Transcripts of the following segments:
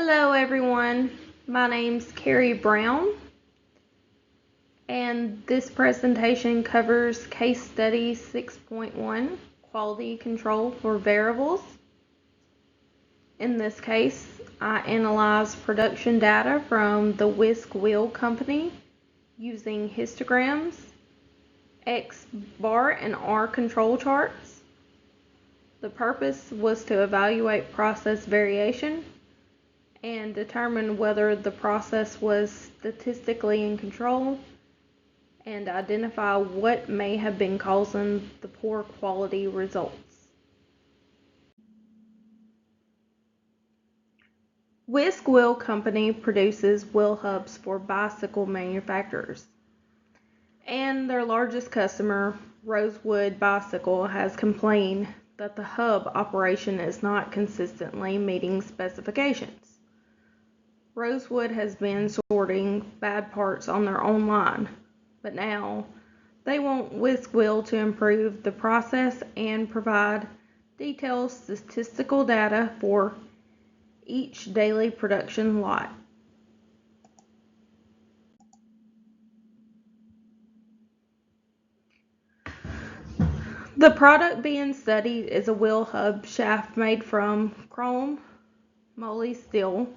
Hello everyone, my name's Carrie Brown and this presentation covers Case Study 6.1, Quality Control for Variables. In this case, I analyzed production data from the Whisk Wheel Company using histograms, X bar and R control charts. The purpose was to evaluate process variation and determine whether the process was statistically in control and identify what may have been causing the poor quality results. Whisk Wheel Company produces wheel hubs for bicycle manufacturers, and their largest customer, Rosewood Bicycle, has complained that the hub operation is not consistently meeting specifications. Rosewood has been sorting bad parts on their own line, but now they want Whisk Wheel to improve the process and provide detailed statistical data for each daily production lot. The product being studied is a wheel hub shaft made from chrome moly steel.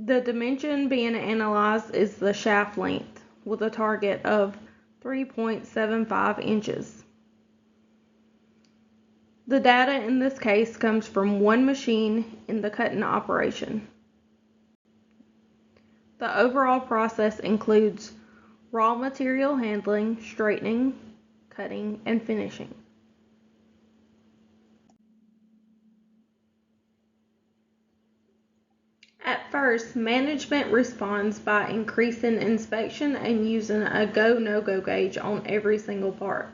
The dimension being analyzed is the shaft length with a target of 3.75 inches. The data in this case comes from one machine in the cutting operation. The overall process includes raw material handling, straightening, cutting, and finishing. At first, management responds by increasing inspection and using a go-no-go gauge on every single part.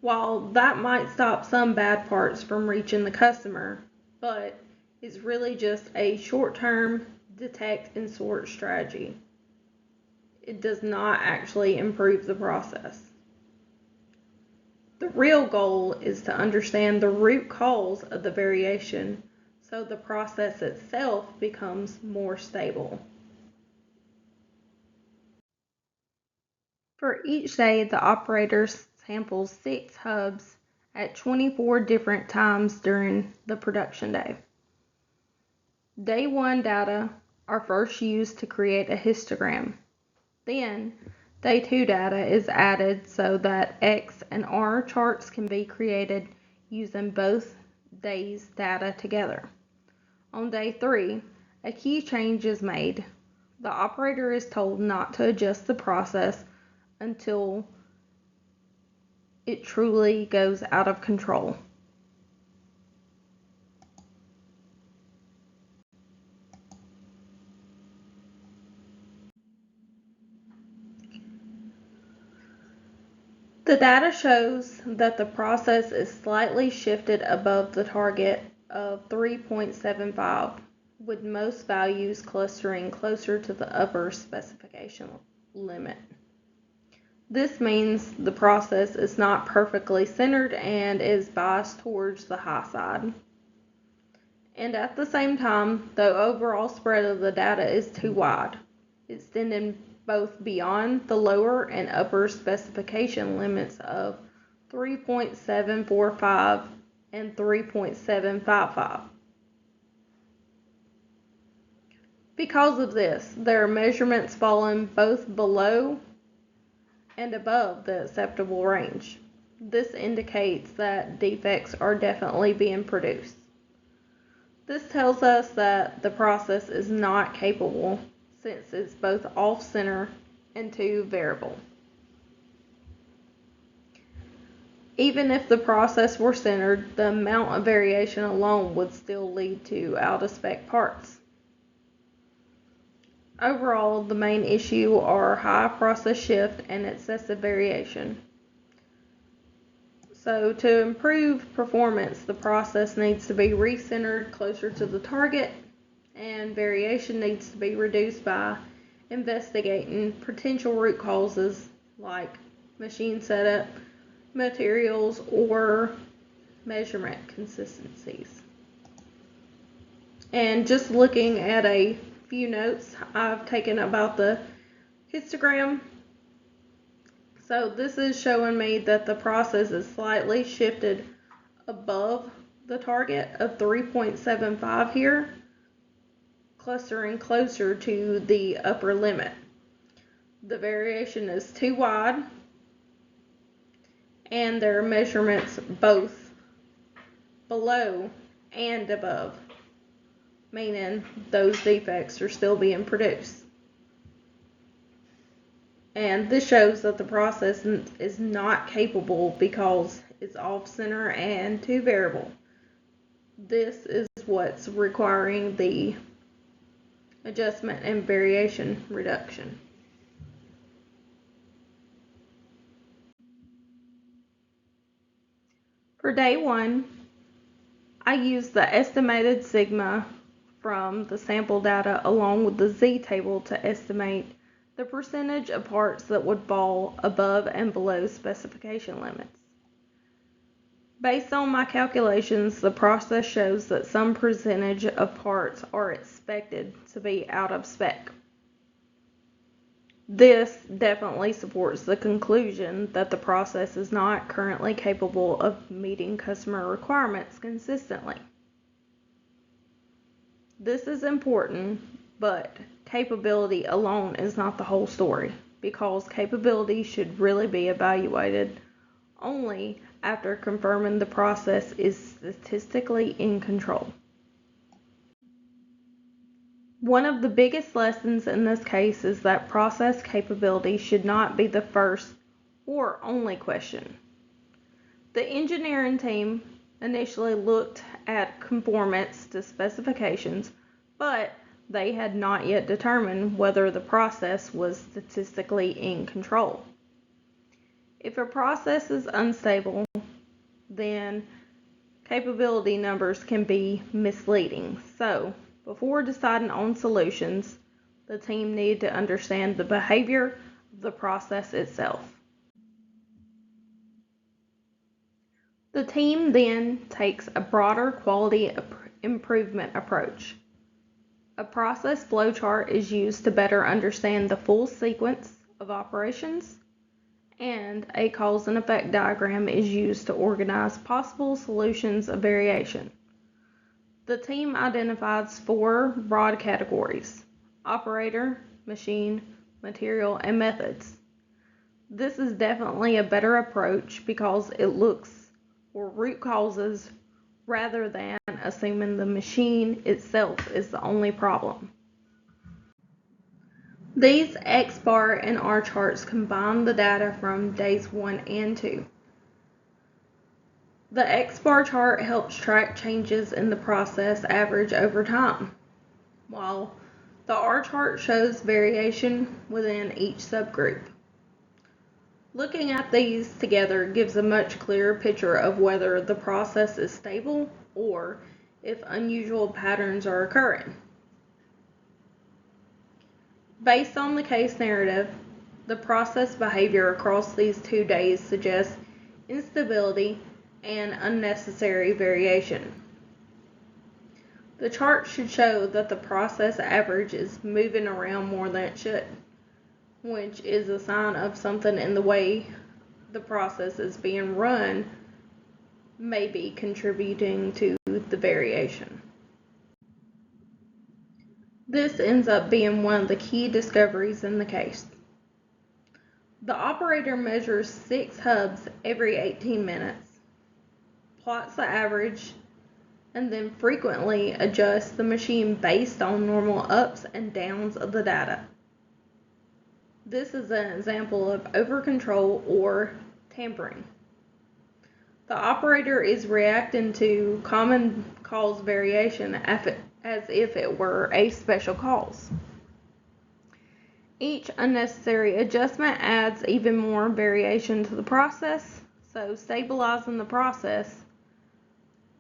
While that might stop some bad parts from reaching the customer, but is really just a short-term detect and sort strategy. It does not actually improve the process. The real goal is to understand the root cause of the variation so the process itself becomes more stable. For each day, the operator samples 6 hubs at 24 different times during the production day. Day 1 data are first used to create a histogram. Then, Day 2 data is added so that X and R charts can be created using both days' data together. On Day 3, a key change is made. The operator is told not to adjust the process until it truly goes out of control. The data shows that the process is slightly shifted above the target of 3.75, with most values clustering closer to the upper specification limit. This means the process is not perfectly centered and is biased towards the high side. And at the same time, the overall spread of the data is too wide, extending both beyond the lower and upper specification limits of 3.745 and 3.755. Because of this, there are measurements falling both below and above the acceptable range. This indicates that defects are definitely being produced. This tells us that the process is not capable since it's both off-center and too variable. Even if the process were centered, the amount of variation alone would still lead to out-of-spec parts. Overall, the main issue are high process shift and excessive variation. So to improve performance, the process needs to be recentered closer to the target, and variation needs to be reduced by investigating potential root causes like machine setup, materials, or measurement consistencies. And just looking at a few notes I've taken about the histogram. So this is showing me that the process is slightly shifted above the target of 3.75 here, clustering closer to the upper limit. The variation is too wide, and there are measurements both below and above, meaning those defects are still being produced. And this shows that the process is not capable because it's off-center and too variable. This is what's requiring the adjustment and variation reduction. For day 1, I used the estimated sigma from the sample data along with the z-table to estimate the percentage of parts that would fall above and below specification limits. Based on my calculations, the process shows that some percentage of parts are expected to be out of spec. This definitely supports the conclusion that the process is not currently capable of meeting customer requirements consistently. This is important, but capability alone is not the whole story, because capability should really be evaluated only after confirming the process is statistically in control. One of the biggest lessons in this case is that process capability should not be the first or only question. The engineering team initially looked at conformance to specifications, but they had not yet determined whether the process was statistically in control. If a process is unstable, then capability numbers can be misleading. So, before deciding on solutions, the team needed to understand the behavior of the process itself. The team then takes a broader quality improvement approach. A process flowchart is used to better understand the full sequence of operations, and a cause and effect diagram is used to organize possible solutions of variation. The team identifies 4 broad categories: operator, machine, material, and methods. This is definitely a better approach because it looks for root causes rather than assuming the machine itself is the only problem. These X-bar and R charts combine the data from days 1 and 2. The X-bar chart helps track changes in the process average over time, while the R chart shows variation within each subgroup. Looking at these together gives a much clearer picture of whether the process is stable or if unusual patterns are occurring. Based on the case narrative, the process behavior across these 2 days suggests instability and unnecessary variation. The chart should show that the process average is moving around more than it should, which is a sign of something in the way the process is being run may be contributing to the variation. This ends up being one of the key discoveries in the case. The operator measures 6 hubs every 18 minutes, plots the average, and then frequently adjusts the machine based on normal ups and downs of the data. This is an example of over-control or tampering. The operator is reacting to common cause variation as if it were a special cause. Each unnecessary adjustment adds even more variation to the process, so stabilizing the process,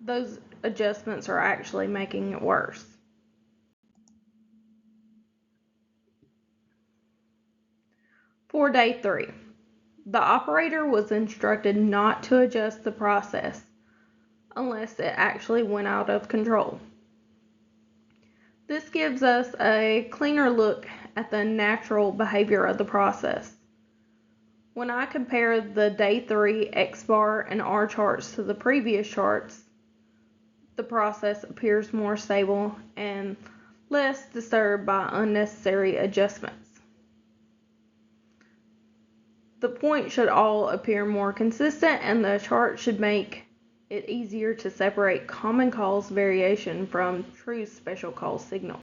those adjustments are actually making it worse. For day 3, the operator was instructed not to adjust the process unless it actually went out of control. This gives us a cleaner look at the natural behavior of the process. When I compare the day 3 X bar and R charts to the previous charts, the process appears more stable and less disturbed by unnecessary adjustments. The points should all appear more consistent, and the chart should make it easier to separate common cause variation from true special cause signal.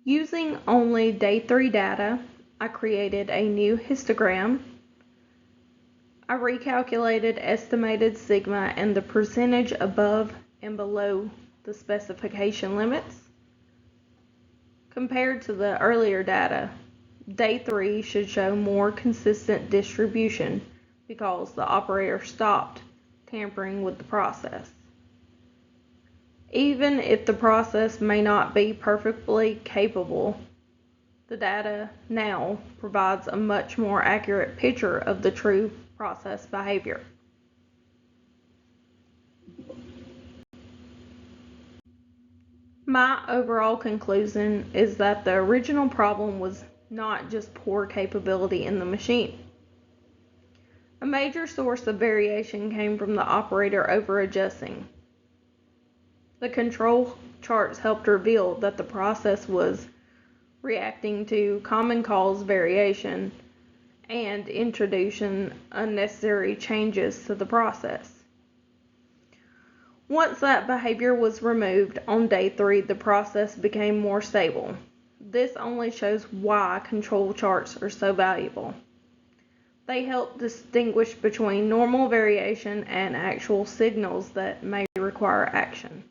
Using only day 3 data, I created a new histogram. I recalculated estimated sigma and the percentage above and below the specification limits. Compared to the earlier data, day 3 should show more consistent distribution because the operator stopped tampering with the process. Even if the process may not be perfectly capable, the data now provides a much more accurate picture of the true process behavior. My overall conclusion is that the original problem was not just poor capability in the machine. A major source of variation came from the operator over-adjusting. The control charts helped reveal that the process was reacting to common cause variation and introducing unnecessary changes to the process. Once that behavior was removed on day 3, the process became more stable. This only shows why control charts are so valuable. They help distinguish between normal variation and actual signals that may require action.